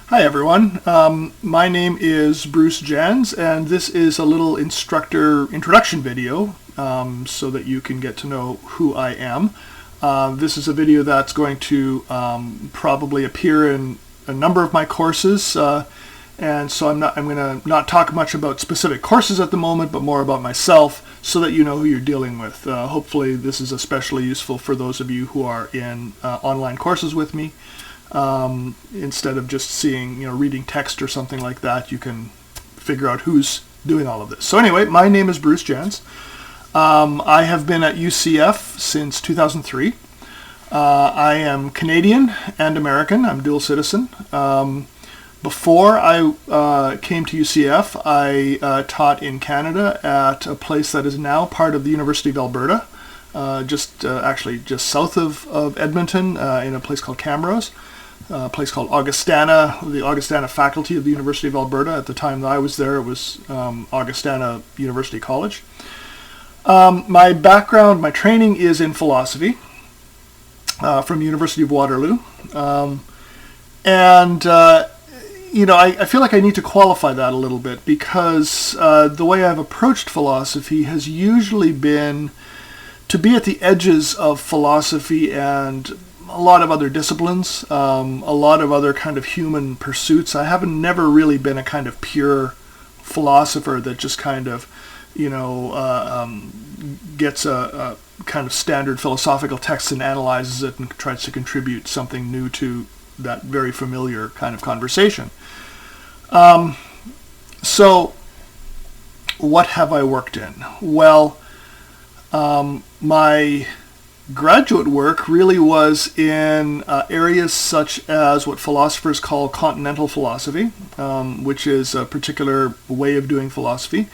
Hi everyone, my name is Bruce Janz, and this is a little instructor introduction video so that you can get to know who I am. This is a video that's going to probably appear in a number of my courses, and so I'm going to not talk much about specific courses at the moment, but more about myself so that you know who you're dealing with. Hopefully this is especially useful for those of you who are in online courses with me. Instead of just seeing, reading text or something like that, you can figure out who's doing all of this. So anyway, my name is Bruce Janz. I have been at UCF since 2003. I am Canadian and American. I'm dual citizen. Before I came to UCF, I taught in Canada at a place that is now part of the University of Alberta, just south of Edmonton, in a place called Camrose. A place called Augustana, the Augustana faculty of the University of Alberta. At the time that I was there, it was Augustana University College. My background, my training is in philosophy from University of Waterloo. I feel like I need to qualify that a little bit because the way I've approached philosophy has usually been to be at the edges of philosophy and a lot of other disciplines, a lot of other kind of human pursuits. I haven't never really been a kind of pure philosopher that just kind of, gets a kind of standard philosophical text and analyzes it and tries to contribute something new to that very familiar kind of conversation. So what have I worked in? Well, my graduate work really was in areas such as what philosophers call continental philosophy, which is a particular way of doing philosophy.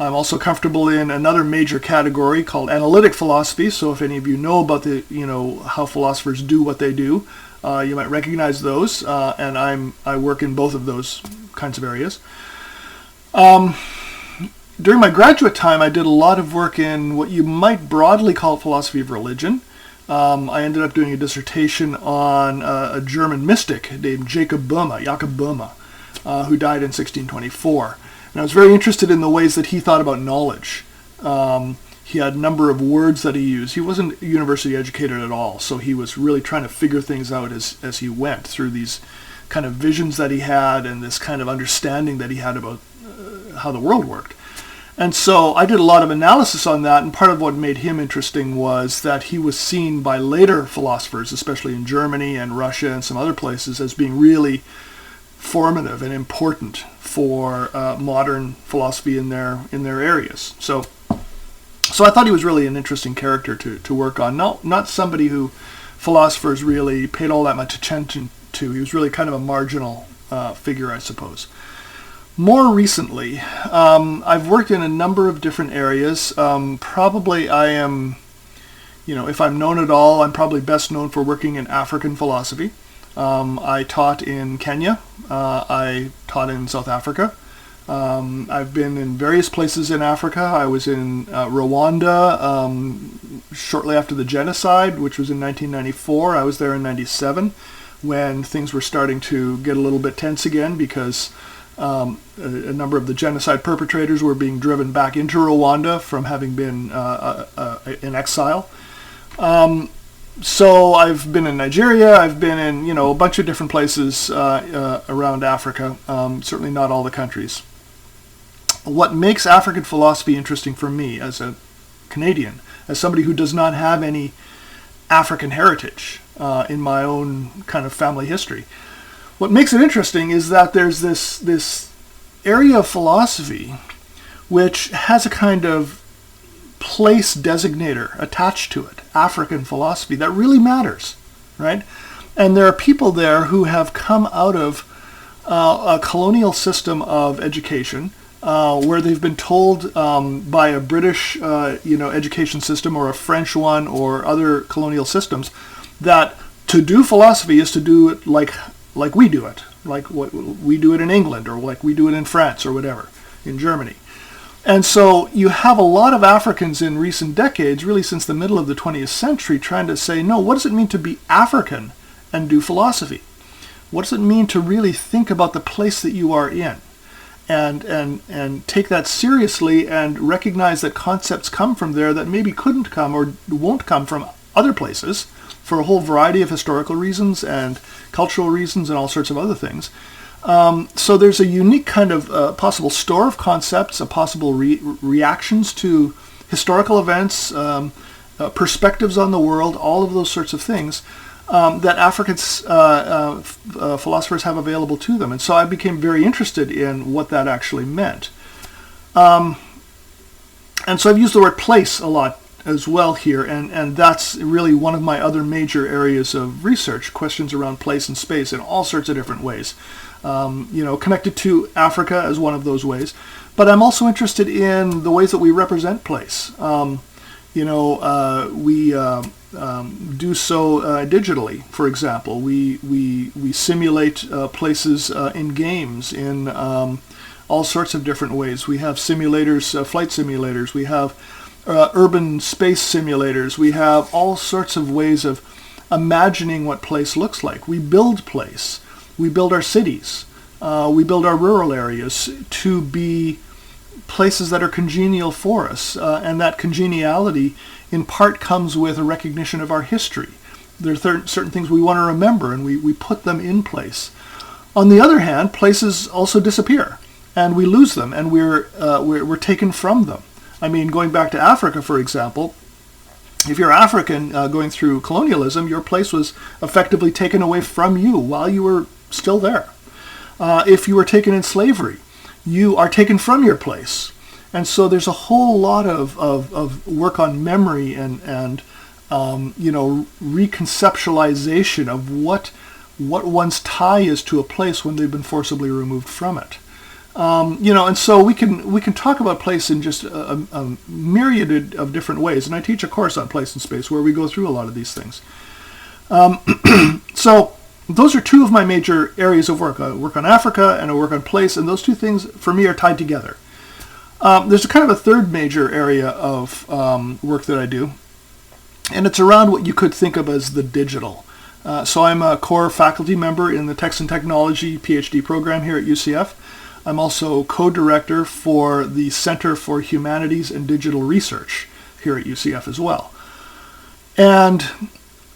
I'm also comfortable in another major category called analytic philosophy. So if any of you know about how philosophers do what they do, you might recognize those. And I work in both of those kinds of areas. During my graduate time, I did a lot of work in what you might broadly call philosophy of religion. I ended up doing a dissertation on a German mystic named Jakob Böhme, who died in 1624. And I was very interested in the ways that he thought about knowledge. He had a number of words that he used. He wasn't university educated at all, so he was really trying to figure things out as he went through these kind of visions that he had and this kind of understanding that he had about how the world worked. And so I did a lot of analysis on that, and part of what made him interesting was that he was seen by later philosophers, especially in Germany and Russia and some other places, as being really formative and important for modern philosophy in their areas. So I thought he was really an interesting character to work on. Not somebody who philosophers really paid all that much attention to. He was really kind of a marginal figure, I suppose. More recently, I've worked in a number of different areas. Probably I am, if I'm known at all, I'm probably best known for working in African philosophy. I taught in Kenya. I taught in South Africa. I've been in various places in Africa. I was in Rwanda shortly after the genocide, which was in 1994. I was there in 97 when things were starting to get a little bit tense again because a number of the genocide perpetrators were being driven back into Rwanda from having been in exile. So I've been in Nigeria, I've been in, a bunch of different places around Africa, certainly not all the countries. What makes African philosophy interesting for me as a Canadian, as somebody who does not have any African heritage in my own kind of family history, what makes it interesting is that there's this area of philosophy which has a kind of place designator attached to it, African philosophy, that really matters, right? And there are people there who have come out of a colonial system of education where they've been told by a British education system or a French one or other colonial systems that to do philosophy is to do it like we do it, like what we do it in England or like we do it in France or whatever, in Germany. And so you have a lot of Africans in recent decades, really since the middle of the 20th century, trying to say, no, what does it mean to be African and do philosophy? what does it mean to really think about the place that you are in? And take that seriously and recognize that concepts come from there that maybe couldn't come or won't come from other places for a whole variety of historical reasons and cultural reasons and all sorts of other things. So there's a unique kind of possible store of concepts, a possible reactions to historical events, perspectives on the world, all of those sorts of things that African philosophers have available to them. And so I became very interested in what that actually meant. And so I've used the word place a lot as well here, and that's really one of my other major areas of research, questions around place and space in all sorts of different ways. Connected to Africa as one of those ways. But I'm also interested in the ways that we represent place. We do so digitally, for example. We simulate places in games in all sorts of different ways. We have simulators, flight simulators. We have urban space simulators. We have all sorts of ways of imagining what place looks like. We build place. We build our cities. We build our rural areas to be places that are congenial for us, and that congeniality in part comes with a recognition of our history. There are certain things we want to remember, and we put them in place. On the other hand, places also disappear, and we lose them, and we're taken from them. I mean, going back to Africa, for example, if you're African going through colonialism, your place was effectively taken away from you while you were still there. If you were taken in slavery, you are taken from your place. And so there's a whole lot of work on memory and reconceptualization of what one's tie is to a place when they've been forcibly removed from it. And so we can talk about place in just a myriad of different ways. And I teach a course on place and space where we go through a lot of these things. So those are two of my major areas of work. I work on Africa and I work on place, and those two things for me are tied together. There's a kind of a third major area of work that I do, and it's around what you could think of as the digital. So I'm a core faculty member in the Text and Technology PhD program here at UCF. I'm also co-director for the Center for Humanities and Digital Research here at UCF as well. And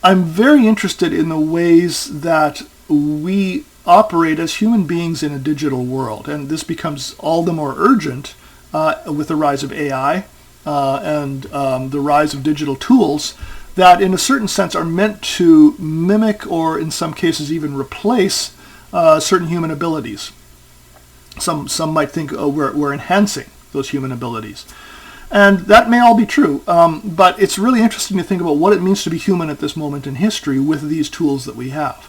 I'm very interested in the ways that we operate as human beings in a digital world. And this becomes all the more urgent with the rise of AI and the rise of digital tools that in a certain sense are meant to mimic or in some cases even replace certain human abilities. Some might think we're enhancing those human abilities. And that may all be true, but it's really interesting to think about what it means to be human at this moment in history with these tools that we have.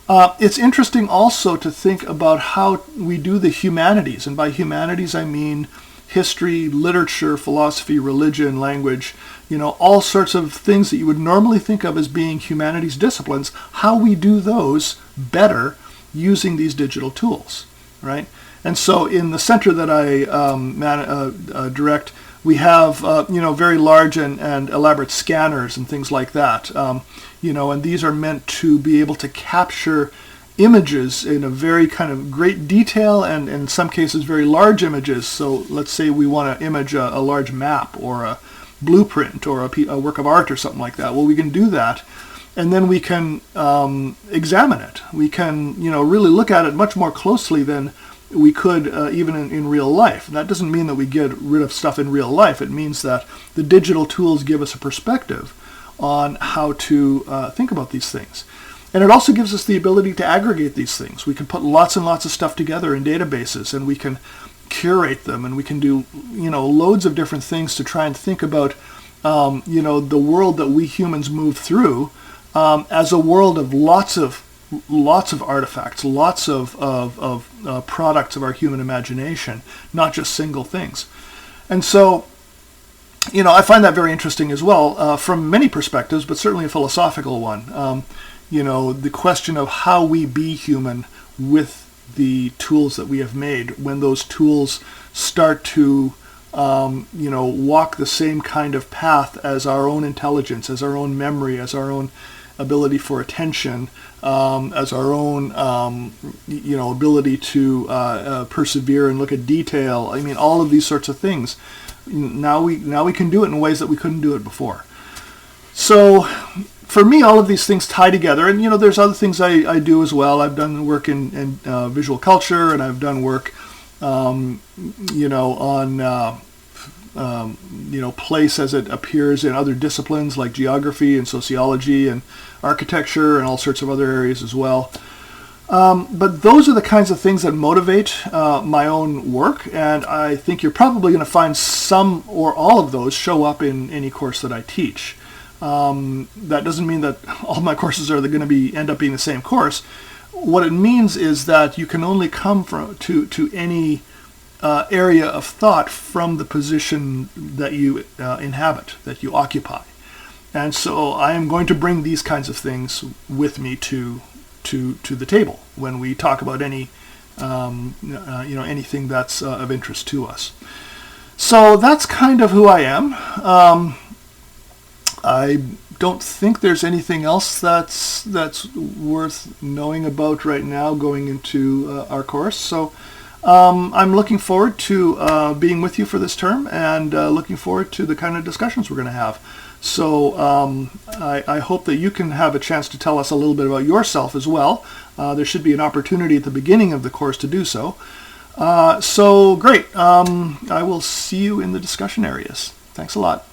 It's interesting also to think about how we do the humanities, and by humanities I mean history, literature, philosophy, religion, language, all sorts of things that you would normally think of as being humanities disciplines, how we do those better using these digital tools, right? And so in the center that I direct, we have very large and elaborate scanners and things like that, and these are meant to be able to capture images in a very kind of great detail and in some cases very large images. So let's say we want to image a large map or a blueprint or a work of art or something like that. Well, we can do that, and then we can examine it. We can really look at it much more closely than we could even in real life. That doesn't mean that we get rid of stuff in real life. It means that the digital tools give us a perspective on how to think about these things. And it also gives us the ability to aggregate these things. We can put lots and lots of stuff together in databases, and we can curate them, and we can do loads of different things to try and think about the world that we humans move through as a world of lots of artifacts, lots of products of our human imagination, not just single things. And so, I find that very interesting as well from many perspectives, but certainly a philosophical one. The question of how we be human with the tools that we have made, when those tools start to walk the same kind of path as our own intelligence, as our own memory, as our own ability for attention, as our own, ability to persevere and look at detail. I mean, all of these sorts of things. Now we can do it in ways that we couldn't do it before. So for me, all of these things tie together, and there's other things I do as well. I've done work in visual culture, and I've done work, on place as it appears in other disciplines like geography and sociology and architecture and all sorts of other areas as well. But those are the kinds of things that motivate my own work, and I think you're probably going to find some or all of those show up in any course that I teach. That doesn't mean that all my courses are going to end up being the same course. What it means is that you can only come to any area of thought from the position that you inhabit, that you occupy. And so I am going to bring these kinds of things with me to the table when we talk about any anything that's of interest to us. So that's kind of who I am. I don't think there's anything else that's worth knowing about right now going into our course. So I'm looking forward to being with you for this term, and looking forward to the kind of discussions we're going to have. So I hope that you can have a chance to tell us a little bit about yourself as well. There should be an opportunity at the beginning of the course to do so. So great. I will see you in the discussion areas. Thanks a lot.